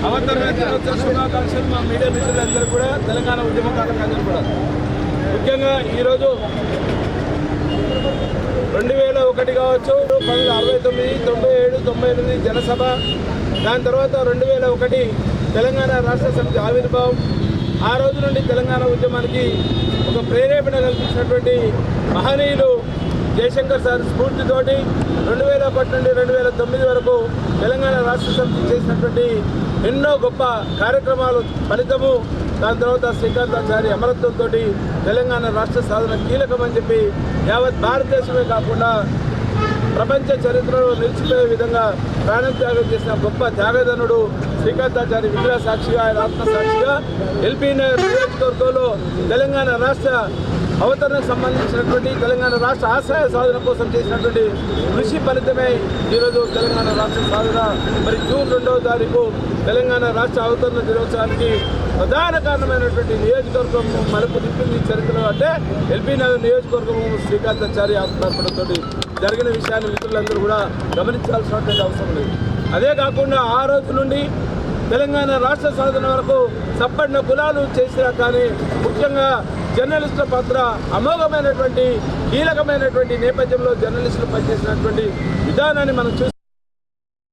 అవతరణ దినోత్సవ శుభాకాంక్షలు మా మీడియా మిత్రులందరూ కూడా, తెలంగాణ ఉద్యమకారులకు అందరూ కూడా. ముఖ్యంగా ఈరోజు 2001 కావచ్చు, 1969, 97, 98 జనసభ, దాని తర్వాత 2001 తెలంగాణ రాష్ట్ర సమితి ఆవిర్భావం. ఆ రోజు నుండి తెలంగాణ ఉద్యమానికి ఒక ప్రేరేపణ కల్పించినటువంటి మహనీయులు జయశంకర్ సార్ స్ఫూర్తితోటి 2001 నుండి 2009 వరకు తెలంగాణ రాష్ట్ర సమితి చేసినటువంటి ఎన్నో గొప్ప కార్యక్రమాలు ఫలితము. దాని తర్వాత శ్రీకాంతాచారి అమరత్వంతో తెలంగాణ రాష్ట్ర సాధన కీలకమని చెప్పి యావత్ భారతదేశమే కాకుండా ప్రపంచ చరిత్రలో నిలిచిపోయే విధంగా ప్రాణత్యాగం చేసిన గొప్ప త్యాగధనుడు శ్రీకాంతాచారి విగ్రహ సాక్షిగా, ఆయన ఆత్మసాక్షిగా ఎల్బీ నగర్ నియోజకవర్గంలో తెలంగాణ రాష్ట్ర అవతరణకు సంబంధించినటువంటి తెలంగాణ రాష్ట్ర ఆశ్రయ సాధన కోసం చేసినటువంటి కృషి ఫలితమే ఈరోజు తెలంగాణ రాష్ట్ర సాధన. మరి జూన్ 2వ తారీఖు తెలంగాణ రాష్ట్ర అవతరణ దినోత్సవానికి ప్రధాన కారణమైనటువంటి నియోజకవర్గం మలుపు తిప్పింది చరిత్రలో అంటే ఎల్బీ నగర్ నియోజకవర్గము శ్రీకాంతాచారి ఆత్మర్పణతో జరిగిన విషయాన్ని మిత్రులందరూ కూడా గమనించాల్సినటువంటి అవసరం లేదు. అదే కాకుండా ఆ రోజు నుండి తెలంగాణ రాష్ట్ర సాధన వరకు సప్పడిన కులాలు చేసినా కానీ ముఖ్యంగా జర్నలిస్టుల పాత్ర అమోఘమైనటువంటి కీలకమైనటువంటి నేపథ్యంలో జర్నలిస్టులు పనిచేసినటువంటి విధానాన్ని మనం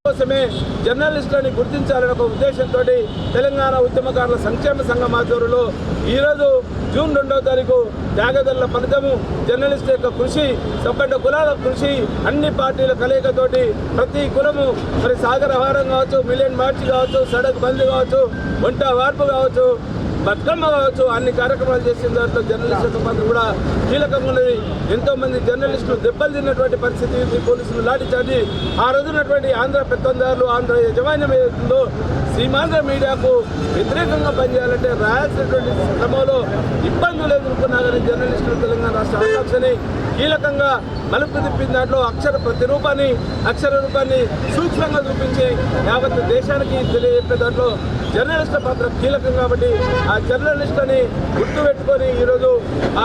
కోసమే జర్నలిస్టులని గుర్తించాలనే ఒక ఉద్దేశంతో తెలంగాణ ఉద్యమకారుల సంక్షేమ సంఘం ఆధ్వర్యంలో ఈరోజు జూన్ 2వ తారీఖు త్యాగదళ్ల ఫలితము, జర్నలిస్టు యొక్క కృషి, సబ్బడ్డ కులాల కృషి, అన్ని పార్టీల కలయికతోటి ప్రతి కులము మరి సాగరహారం కావచ్చు, మిలియన్ మార్చ్ కావచ్చు, సడక్ బంద్ కావచ్చు, వంట వార్పు కావచ్చు, బతుకమ్మ కావచ్చు, అన్ని కార్యక్రమాలు చేసిన దాంట్లో జర్నలిస్టుల పాత్ర కూడా కీలకంగా ఉన్నది. ఎంతోమంది జర్నలిస్టులు దెబ్బలు తిన్నటువంటి పరిస్థితి ఉంది. పోలీసులు లాఠీచార్జి ఆ రోజున్నటువంటి ఆంధ్ర పెత్తందారులు, ఆంధ్ర యజమాన్యం ఏదో సీమాంధ్ర మీడియాకు వ్యతిరేకంగా పనిచేయాలంటే రాయాల్సినటువంటి క్రమంలో ఇబ్బందులు ఎదుర్కొన్నా కానీ జర్నలిస్టులు తెలంగాణ రాష్ట్ర ఆకాంక్షని కీలకంగా మలుపు తిప్పిన దాంట్లో అక్షర ప్రతిరూపాన్ని, అక్షర రూపాన్ని సూక్ష్మంగా చూపించి యావత్ దేశానికి తెలియజెప్పే దాంట్లో జర్నలిస్టుల పాత్ర కీలకం. కాబట్టి ఆ జర్నలిస్టులని గుర్తుపెట్టుకొని ఈరోజు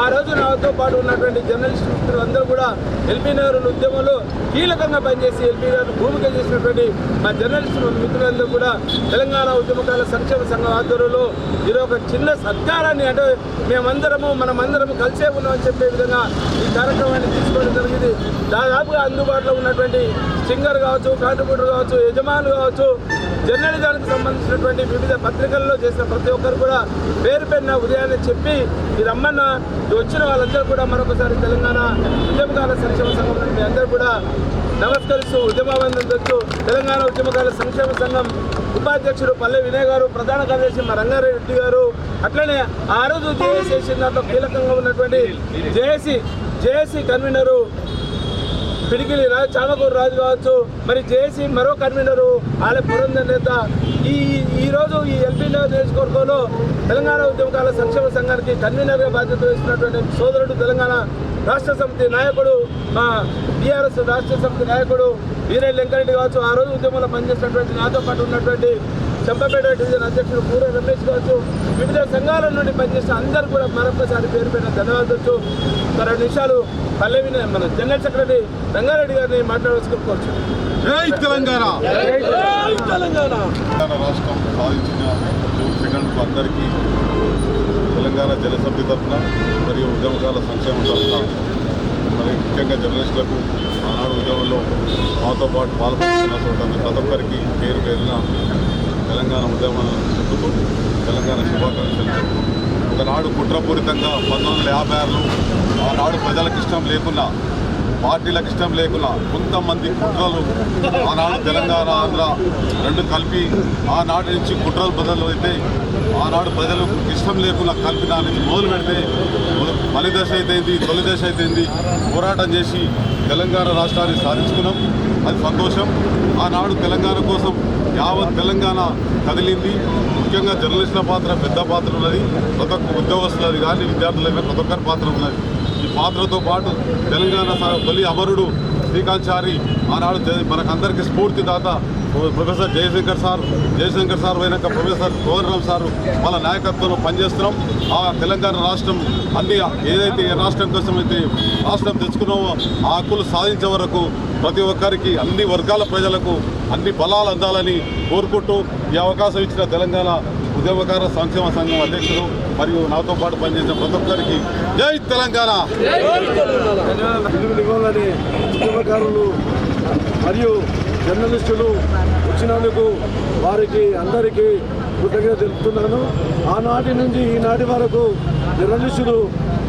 ఆ రోజు నాతో పాటు ఉన్నటువంటి జర్నలిస్టు మిత్రులందరూ కూడా ఎల్బీ నగర్ ఉద్యమంలో కీలకంగా పనిచేసి ఎల్బీ నగర్ భూమిక చేసినటువంటి మా జర్నలిస్టు మిత్రులందరూ కూడా తెలంగాణ ఉద్యమకారుల సంక్షేమ సంఘం ఆధ్వర్యంలో ఈరోజు ఒక చిన్న సత్కారాన్ని, అంటే మనమందరము కలిసే ఉన్నామని చెప్పే విధంగా ఈ కార్యక్రమాన్ని తీసుకోవడం జరిగింది. దాదాపుగా అందుబాటులో ఉన్నటువంటి సింగర్ కావచ్చు, కాంట్రిబ్యూటర్ కావచ్చు, యజమానులు కావచ్చు, జర్నలిజానికి సంబంధించినటువంటి వివిధ పత్రికల్లో చేసిన ప్రతి ఒక్కరు కూడా పేరు పెన్న ఉదయాన్నే చెప్పి ఈ రమ్మన్న వచ్చిన వాళ్ళందరూ కూడా మరొకసారి తెలంగాణ ఉద్యమకారుల సంక్షేమ సంఘం మీ అందరూ కూడా నమస్కరిస్తూ ఉద్యమాబంధం తెచ్చు. తెలంగాణ ఉద్యమకారుల సంక్షేమ సంఘం ఉపాధ్యక్షుడు పల్లె వినయ్ గారు, ప్రధాన కార్యదర్శి మా రంగారెడ్డి గారు, అట్లనే ఆ రోజు జేఏసీ చేసిన దాంట్లో కీలకంగా ఉన్నటువంటి జేఏసీ కన్వీనరు పిడికిలి చామకూరు రాజు కావచ్చు, మరి జేఏసీ మరో కన్వీనరు ఆలే పురంధర్ నేత. ఈరోజు ఈ ఎల్బీ నగర్ నియోజకవర్గంలో తెలంగాణ ఉద్యమకారుల సంక్షేమ సంఘానికి కన్వీనర్గా బాధ్యత వహిస్తున్నటువంటి సోదరుడు తెలంగాణ రాష్ట్ర సమితి నాయకుడు, మా టీఆర్ఎస్ రాష్ట్ర సమితి నాయకుడు వీరెడ్డి వెంకరెడ్డి కావచ్చు, ఆ రోజు ఉద్యమంలో పనిచేసినటువంటి నాతో పాటు ఉన్నటువంటి చంపపేట డివిజన్ అధ్యక్షుడు పూర రమేష్ కావచ్చు, వివిధ సంఘాల నుండి పనిచేసిన అందరూ కూడా మరొకసారి పేరు పైన ధన్యవాదాలు. 2 నిమిషాలు పల్లెవిన మన జనరల్ సెక్రటరీ రంగారెడ్డి గారిని మాట్లాడుకోవచ్చు. జై తెలంగాణ. తెలంగాణ రాష్ట్రం సాధించిన జూన్ 2కు అందరికీ తెలంగాణ జనసమితి తరఫున మరియు ఉద్యమకారుల సంక్షేమం తరఫున మరి ముఖ్యంగా జర్నలిస్టులకు ఆనాడు ఉద్యమంలో మాతో పాటు పాల్పంచుకున్నటువంటి ప్రతి ఒక్కరికి పేరు పేరున తెలంగాణ ఉద్యమాలను చెబుతూ తెలంగాణ శుభాకాంక్షలు చెబుతూ, ఒకనాడు కుట్రపూరితంగా 1956లో ఆనాడు ప్రజలకు ఇష్టం లేకున్నా, పార్టీలకు ఇష్టం లేకున్నా కొంతమంది కుట్రలు ఆనాడు తెలంగాణ ఆంధ్ర రెండు కలిపి ఆనాటి నుంచి కుట్రలు బదులైతే ఆనాడు ప్రజలకు ఇష్టం లేకుండా కలిపి దాని నుంచి మొదలు పెడితే మలి దశ అయితేంది, తొలి దశ అయితేంది పోరాటం చేసి తెలంగాణ రాష్ట్రాన్ని సాధించుకున్నాం. అది సంతోషం. ఆనాడు తెలంగాణ కోసం యావత్ తెలంగాణ కదిలింది. ముఖ్యంగా జర్నలిస్టుల పాత్ర పెద్ద పాత్ర ఉన్నది, ప్రతి ఒక్క ఉద్యోగస్తులది కానీ విద్యార్థులైనా ప్రతి ఒక్కరి పాత్ర ఉన్నది. ఈ పాత్రతో పాటు తెలంగాణ తొలి అమరుడు శ్రీకాంతాచారి ఆనాడు మనకందరికీ స్ఫూర్తిదాత ప్రొఫెసర్ జయశంకర్ సార్ పోయినాక ప్రొఫెసర్ కోదండరాం సార్ వాళ్ళ నాయకత్వంలో పనిచేస్తున్నాం. ఆ తెలంగాణ రాష్ట్రం అన్ని ఏదైతే ఏ రాష్ట్రం కోసం అయితే రాష్ట్రం తెచ్చుకున్నామో ఆ హక్కులు సాధించే వరకు ప్రతి ఒక్కరికి అన్ని వర్గాల ప్రజలకు అన్ని బలాలు అందాలని కోరుకుంటూ ఈ అవకాశం ఇచ్చిన తెలంగాణ ఉద్యమకార సంక్షేమ సంఘం అధ్యక్షులు మరియు నాతో పాటు పనిచేసిన ప్రతి ఒక్కరికి జై తెలంగాణ. ఉద్యమకారులు మరియు జర్నలిస్టులు వచ్చినందుకు వారికి అందరికీ కృతజ్ఞత తెలుపుతున్నాను. ఆనాటి నుంచి ఈనాటి వరకు జర్నలిస్టులు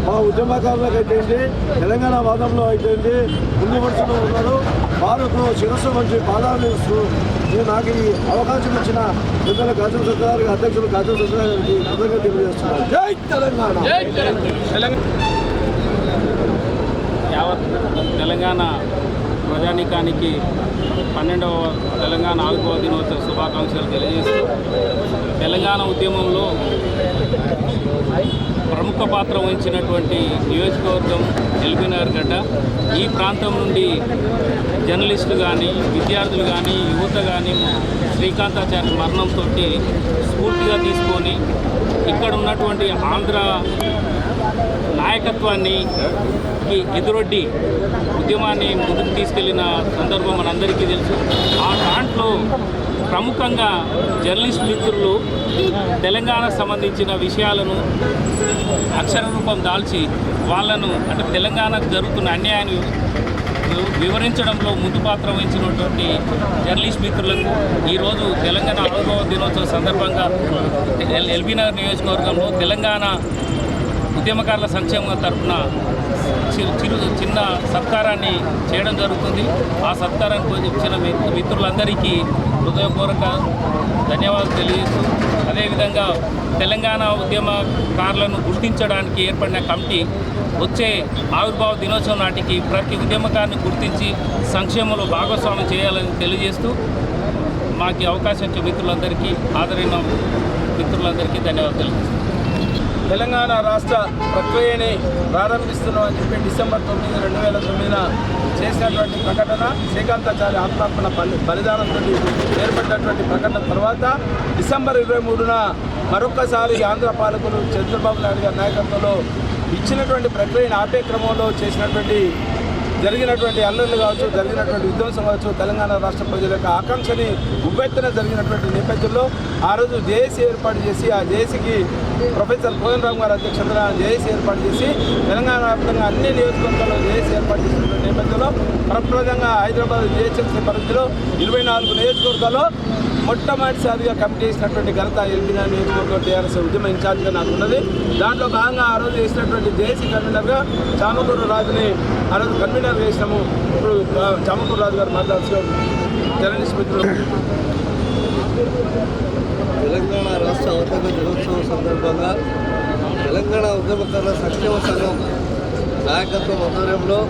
మా ఉద్యమకారులకు అయితే తెలంగాణ వాదంలో అయితే ముందు వరుసలో ఉన్నారు. వారికి శిరస్సు మంచి పాదాలు ఇస్తూ నాకు ఈ అవకాశం ఇచ్చిన పెద్దల కాజల్ సత్యనారాయణ గారి అధ్యక్షులు కాజల్ సత్యనారాయణ గారికి కృతజ్ఞత తెలియజేస్తున్నారు. జై తెలంగాణ. యావత్ తెలంగాణ ప్రజానీకానికి 12వ తెలంగాణ ఆవిర్భావ దినోత్సవ శుభాకాంక్షలు తెలియజేస్తూ తెలంగాణ ఉద్యమంలో ప్రముఖ పాత్ర వహించినటువంటి నియోజకవర్గం ఎల్బీనగర్ గడ్డ. ఈ ప్రాంతం నుండి జర్నలిస్టులు కానీ విద్యార్థులు కానీ యువత కానీ శ్రీకాంతాచార్య మరణంతో స్ఫూర్తిగా తీసుకొని ఇక్కడ ఉన్నటువంటి ఆంధ్ర నాయకత్వాన్ని ఎదురొడ్డి ఉద్యమాన్ని ముందుకు తీసుకెళ్లిన సందర్భం మనందరికీ తెలుసు. ఆ దాంట్లో ప్రముఖంగా జర్నలిస్ట్ మిత్రులు తెలంగాణకు సంబంధించిన విషయాలను అక్షర రూపం దాల్చి వాళ్ళను అంటే తెలంగాణకు జరుగుతున్న అన్యాయాన్ని వివరించడంలో ముందు పాత్ర వహించినటువంటి జర్నలిస్ట్ మిత్రులకు ఈరోజు తెలంగాణ ఆవిర్భావ దినోత్సవ సందర్భంగా ఎల్బీనగర్ నియోజకవర్గంలో తెలంగాణ ఉద్యమకారుల సంక్షేమం తరఫున చిన్న సత్కారాన్ని చేయడం జరుగుతుంది. ఆ సత్కారానికి వచ్చిన మిత్రులందరికీ హృదయపూర్వక ధన్యవాదాలు తెలియజేస్తూ అదేవిధంగా తెలంగాణ ఉద్యమకారులను గుర్తించడానికి ఏర్పడిన కమిటీ వచ్చే ఆవిర్భావ దినోత్సవం నాటికి ప్రతి ఉద్యమకారిని గుర్తించి సంక్షేమంలో భాగస్వామ్యం చేయాలని తెలియజేస్తూ మాకు అవకాశం ఇచ్చే మిత్రులందరికీ ఆదరైన మిత్రులందరికీ ధన్యవాదాలు తెలియజేస్తాను. తెలంగాణ రాష్ట్ర ప్రక్రియని ప్రారంభిస్తున్నామని చెప్పి డిసెంబర్ 9, 2009 చేసినటువంటి ప్రకటన శ్రీకాంతాచార్య ఆత్మార్పణ బలిదానంతో ఏర్పడినటువంటి ప్రకటన తర్వాత డిసెంబర్ 23న మరొక్కసారి ఆంధ్ర పాలకులు చంద్రబాబు నాయుడు గారి నాయకత్వంలో ఇచ్చినటువంటి ప్రక్రియను ఆపే క్రమంలో జరిగినటువంటి అల్లర్లు కావచ్చు, జరిగినటువంటి విధ్వంసం కావచ్చు, తెలంగాణ రాష్ట్ర ప్రజల యొక్క ఆకాంక్షని ఉవ్వెత్తున జరిగినటువంటి నేపథ్యంలో ఆ రోజు జేఏసీ ఏర్పాటు చేసి ఆ జేఏసీకి ప్రొఫెసర్ కోదండరాం గారి అధ్యక్షతన జేఏసీ ఏర్పాటు చేసి తెలంగాణ వ్యాప్తంగా అన్ని నియోజకవర్గాల్లో జేఏసీ ఏర్పాటు చేసినటువంటి నేపథ్యంలో ప్రప్రదంగా హైదరాబాద్ జిహెచ్ఎంసీ పరిధిలో 24 నియోజకవర్గాల్లో మొట్టమొదటిసారిగా కమిటీ చేసినటువంటి ఘనత ఎల్బీనగర్ నియోజకవర్గం టీఆర్ఎస్ ఉద్యమ ఇన్ఛార్జ్గా నాకు ఉన్నది. దాంట్లో భాగంగా ఆ రోజు చేసినటువంటి జేఏసీ కన్వీనర్గా చామకూరు రాజుని ఆ రోజు కన్వీనర్ చేసినాము. ఇప్పుడు చామకూరు రాజు గారు మాట్లాడుతున్నారు. జర్నలిస్ట్ మిత్రులు, తెలంగాణ రాష్ట్ర అవతరణ దినోత్సవం సందర్భంగా తెలంగాణ ఉద్యమకారుల సంక్షేమ సంఘం నాయకత్వం ఆధ్వర్యంలో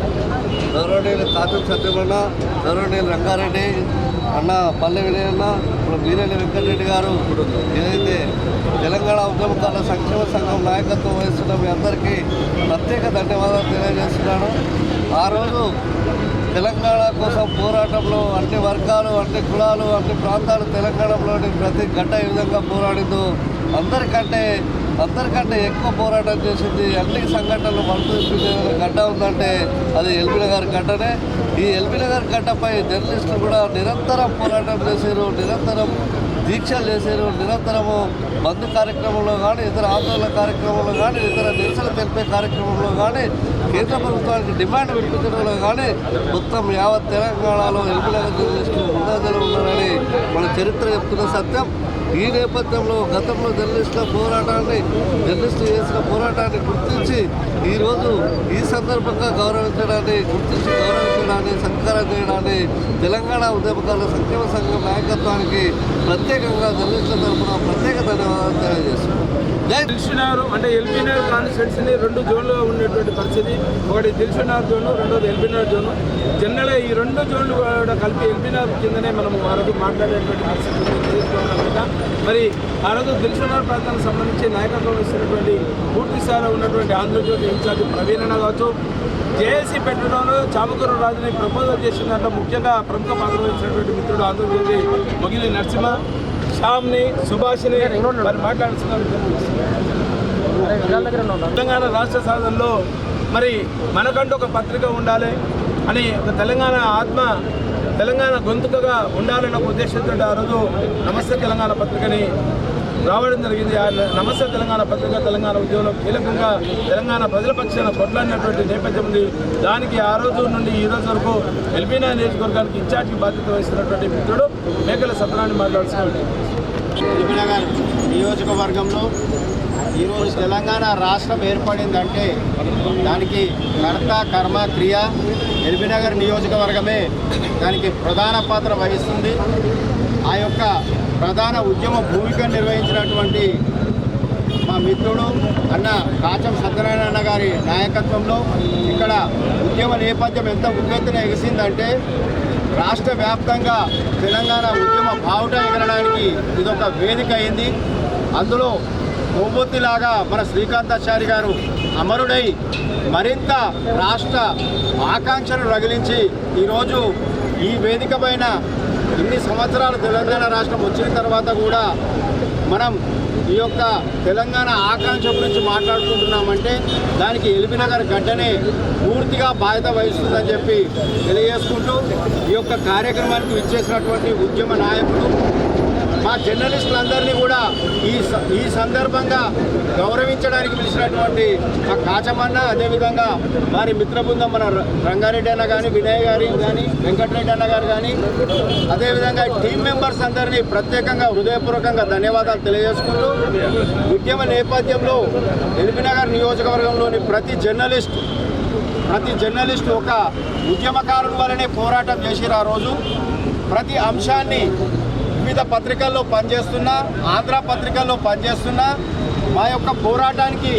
గౌరవనీయులు కాజల్ సత్యమన్న, గౌరవనీయులు రంగారెడ్డి అన్న, పల్లె వినయన్న, ఇప్పుడు వీరెల్లి వెంకటరెడ్డి గారు ఏదైతే తెలంగాణ ఉద్యమకారుల సంక్షేమ సంఘం నాయకత్వం వహిస్తున్న మీ అందరికీ ప్రత్యేక ధన్యవాదాలు తెలియజేస్తున్నాను. ఆ రోజు తెలంగాణ కోసం పోరాటంలో అన్ని వర్గాలు, అన్ని కులాలు, అన్ని ప్రాంతాలు తెలంగాణలోని ప్రతి గడ్డ ఏ విధంగా పోరాడిందో అందరికంటే ఎక్కువ పోరాటం చేసింది, అన్ని సంఘటనలు మనసు గడ్డ ఉందంటే అది ఎల్బీనగర్ గడ్డనే. ఈ ఎల్బీనగర్ గడ్డపై జర్నలిస్టులు కూడా నిరంతరం పోరాటం చేశారు, నిరంతరం దీక్షలు చేశారు, నిరంతరము బంద్ కార్యక్రమంలో కానీ, ఇతర ఆందోళన కార్యక్రమంలో కానీ, ఇతర నిరసన తెలిపే కార్యక్రమంలో కానీ, కేంద్ర ప్రభుత్వానికి డిమాండ్ వినిపించడంలో కానీ మొత్తం యావత్ తెలంగాణలో ఎల్బీనగర్ జర్నలిస్టులు ముందంజలో ఉన్నారని మన చరిత్ర చెప్తున్న సత్యం. ఈ నేపథ్యంలో గతంలో జర్నలిస్టులు చేసిన పోరాటాన్ని గుర్తించి ఈరోజు ఈ సందర్భంగా గౌరవించడాన్ని సత్కారం చేయడాన్ని తెలంగాణ ఉద్యమకారుల సంక్షేమ సంఘం నాయకత్వానికి ప్రత్యేకంగా జర్నలిస్టుల తరఫున ప్రత్యేక ధన్యవాదాలు తెలియజేస్తున్నాం. దిల్సుఖ్నగర్ అంటే ఎల్బీనగర్ కాన్స్టిట్యున్సీని 2 జోన్లుగా ఉండేటువంటి పరిస్థితి. ఒకటి దిల్సుఖ్నగర్ జోను, రెండోది ఎల్బీనగర్ జోను. జనరల్గా ఈ 2 జోన్లు కూడా కలిపి ఎల్బీనగర్ కిందనే మనం ఆ రోజు మాట్లాడేటువంటి పరిస్థితి. మరి ఆ రోజు దిల్సుఖ్నగర్ ప్రాంతానికి సంబంధించి నాయకత్వం ఇస్తున్నటువంటి పూర్తి స్థాయిలో ఉన్నటువంటి ఆంధ్రజ్యోతి ఇన్ఛార్జ్ ప్రవీణ్ అన్న కావచ్చు, జేఏసీ పెట్టడంలో చామకూరు రాజుని ప్రపోజల్ చేసిన దాంట్లో ముఖ్యంగా ప్రముఖ పాత్ర వహించినటువంటి మిత్రుడు ఆంధ్రజ్యోతి మొగిలి నరసింహ, శ్యామ్ని, సుభాష్ని మరి మాట్లాడుతున్న తెలంగాణ రాష్ట్ర సాధనలో మరి మనకంటూ ఒక పత్రిక ఉండాలి అని ఒక తెలంగాణ గొంతుకగా ఉండాలన్న ఒక ఉద్దేశంతో ఆ రోజు నమస్తే తెలంగాణ పత్రికని రావడం జరిగింది. ఆ నమస్తే తెలంగాణ పత్రిక తెలంగాణ ఉద్యమంలో కీలకంగా తెలంగాణ ప్రజల పక్షాన కొట్లాడినటువంటి నేపథ్యం ఉంది. దానికి ఆ రోజు నుండి ఈ రోజు వరకు ఎల్బీనా నియోజకవర్గానికి ఇన్ఛార్జి బాధ్యత వహిస్తున్నటువంటి మిత్రుడు మేకల సత్యనారాయణ మాట్లాడుతున్నారు. ఎల్బీనగర్ నియోజకవర్గంలో ఈరోజు తెలంగాణ రాష్ట్రం ఏర్పడిందంటే దానికి కర్త కర్మ క్రియ ఎల్బీనగర్ నియోజకవర్గమే దానికి ప్రధాన పాత్ర వహిస్తుంది. ఆ యొక్క ప్రధాన ఉద్యమ భూమిక నిర్వహించినటువంటి మా మిత్రుడు అన్న కాచం సత్యనారాయణ గారి నాయకత్వంలో ఇక్కడ ఉద్యమ నేపథ్యం ఎంత ఉవ్వెత్తున ఎగిసిందంటే రాష్ట్ర వ్యాప్తంగా తెలంగాణ ఉద్యమ బావుట ఎగరడానికి ఇదొక వేదిక అయింది. అందులో కొవ్వొత్తిలాగా మన శ్రీకాంతాచారి గారు అమరుడై మరింత రాష్ట్ర ఆకాంక్షను రగిలించి ఈరోజు ఈ వేదిక పైన ఇన్ని సంవత్సరాలు తెలంగాణ రాష్ట్రం వచ్చిన తర్వాత కూడా మనం ఈ యొక్క తెలంగాణ ఆకాంక్ష గురించి మాట్లాడుకుంటున్నామంటే దానికి ఎల్బీనగర్ గడ్డనే పూర్తిగా బాధ్యత వహిస్తుందని చెప్పి తెలియజేసుకుంటూ ఈ యొక్క కార్యక్రమానికి ఇచ్చేసినటువంటి ఉద్యమ నాయకులు మా జర్నలిస్టులందరినీ కూడా ఈ సందర్భంగా గౌరవించడానికి పిలిచినటువంటి మా కాచమన్న, అదేవిధంగా వారి మిత్ర బృందం మన రంగారెడ్డి అన్న కానీ, వినయ్ గారి కానీ, వెంకటరెడ్డి అన్న గారు కానీ, అదేవిధంగా టీం మెంబర్స్ అందరినీ ప్రత్యేకంగా హృదయపూర్వకంగా ధన్యవాదాలు తెలియజేసుకుంటూ ఉద్యమ నేపథ్యంలో ఎల్బీనగర్ నియోజకవర్గంలోని ప్రతి జర్నలిస్ట్ ఒక ఉద్యమకారుల వల్లనే పోరాటం చేసిరు. ఆ రోజు ప్రతి అంశాన్ని వివిధ పత్రికల్లో పనిచేస్తున్నా, ఆంధ్ర పత్రికల్లో పనిచేస్తున్నా మా యొక్క పోరాటానికి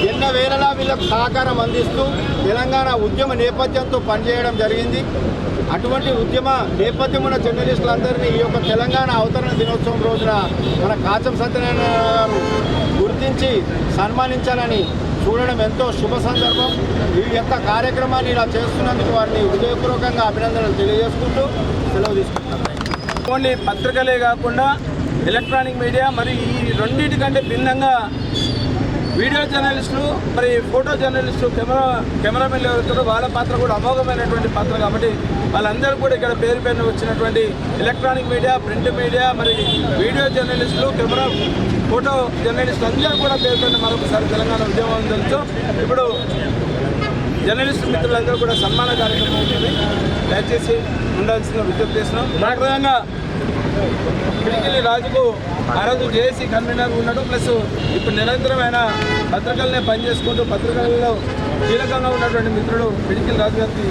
ఎన్నవేళలా వీళ్ళకు సహకారం అందిస్తూ తెలంగాణ ఉద్యమ నేపథ్యంతో పనిచేయడం జరిగింది. అటువంటి ఉద్యమ నేపథ్యం ఉన్న జర్నలిస్టులందరినీ ఈ యొక్క తెలంగాణ అవతరణ దినోత్సవం రోజున మన కాచం సత్యనారాయణ గారు గుర్తించి సన్మానించాలని చూడడం ఎంతో శుభ సందర్భం. ఈ యొక్క కార్యక్రమాన్ని ఇలా చేస్తున్నందుకు వారిని హృదయపూర్వకంగా అభినందనలు తెలియజేసుకుంటూ సెలవు తీసుకుంటున్నాను. ఓన్లీ పత్రికలే కాకుండా ఎలక్ట్రానిక్ మీడియా మరి ఈ రెండింటికంటే భిన్నంగా వీడియో జర్నలిస్టులు మరి ఫోటో జర్నలిస్టులు కెమెరామెన్లు ఎవరుతారో వాళ్ళ పాత్ర కూడా అమోఘమైనటువంటి పాత్ర. కాబట్టి వాళ్ళందరూ కూడా ఇక్కడ పేరు పేరున వచ్చినటువంటి ఎలక్ట్రానిక్ మీడియా, ప్రింట్ మీడియా, మరి వీడియో జర్నలిస్టులు, ఫోటో జర్నలిస్టులు అందరూ కూడా పేరు పేరున మరొకసారి తెలంగాణ ఉద్యమం తెలుసు. ఇప్పుడు జర్నలిస్టు మిత్రులందరూ కూడా సన్మాన కార్యక్రమం ఉంటుంది, దయచేసి ఉండాల్సిన విజ్ఞప్తి చేస్తున్నాం. ప్రధానంగా పిడికిలి రాజుకు ఆ రోజు జేఏసీ కన్వీనర్ ఉన్నాడు, ప్లస్ ఇప్పుడు నిరంతరమైన పత్రికలనే పనిచేసుకుంటూ పత్రికలలో కీలకంగా ఉన్నటువంటి మిత్రుడు పిడికిలి రాజు గారికి